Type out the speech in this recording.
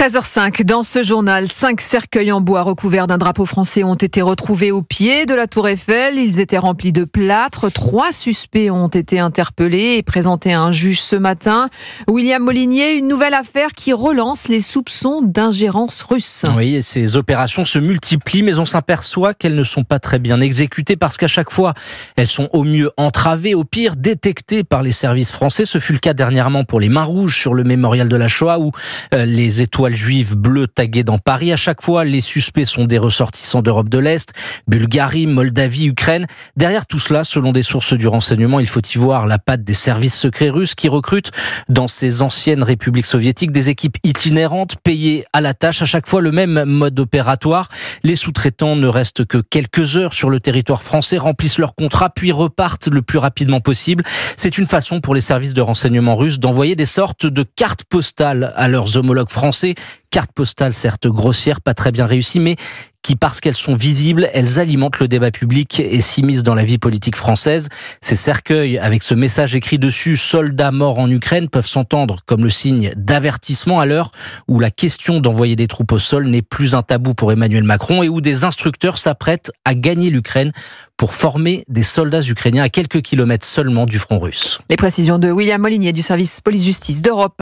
13h05, dans ce journal, 5 cercueils en bois recouverts d'un drapeau français ont été retrouvés au pied de la Tour Eiffel. Ils étaient remplis de plâtre. 3 suspects ont été interpellés et présentés à un juge ce matin. William Molinier, une nouvelle affaire qui relance les soupçons d'ingérence russe. Oui, et ces opérations se multiplient, mais on s'aperçoit qu'elles ne sont pas très bien exécutées parce qu'à chaque fois, elles sont au mieux entravées, au pire détectées par les services français. Ce fut le cas dernièrement pour les Mains Rouges sur le mémorial de la Shoah ou les étoiles juives bleues taguées dans Paris. À chaque fois, les suspects sont des ressortissants d'Europe de l'Est, Bulgarie, Moldavie, Ukraine. Derrière tout cela, selon des sources du renseignement, il faut y voir la patte des services secrets russes qui recrutent dans ces anciennes républiques soviétiques des équipes itinérantes payées à la tâche. À chaque fois, le même mode opératoire. Les sous-traitants ne restent que quelques heures sur le territoire français, remplissent leur contrat, puis repartent le plus rapidement possible. C'est une façon pour les services de renseignement russes d'envoyer des sortes de cartes postales à leurs homologues français. Cartes postales certes grossières, pas très bien réussies, mais qui, parce qu'elles sont visibles, elles alimentent le débat public et s'immiscent dans la vie politique française. Ces cercueils, avec ce message écrit dessus, soldats morts en Ukraine, peuvent s'entendre comme le signe d'avertissement à l'heure où la question d'envoyer des troupes au sol n'est plus un tabou pour Emmanuel Macron et où des instructeurs s'apprêtent à gagner l'Ukraine pour former des soldats ukrainiens à quelques kilomètres seulement du front russe. Les précisions de William Molinier du service police-justice d'Europe.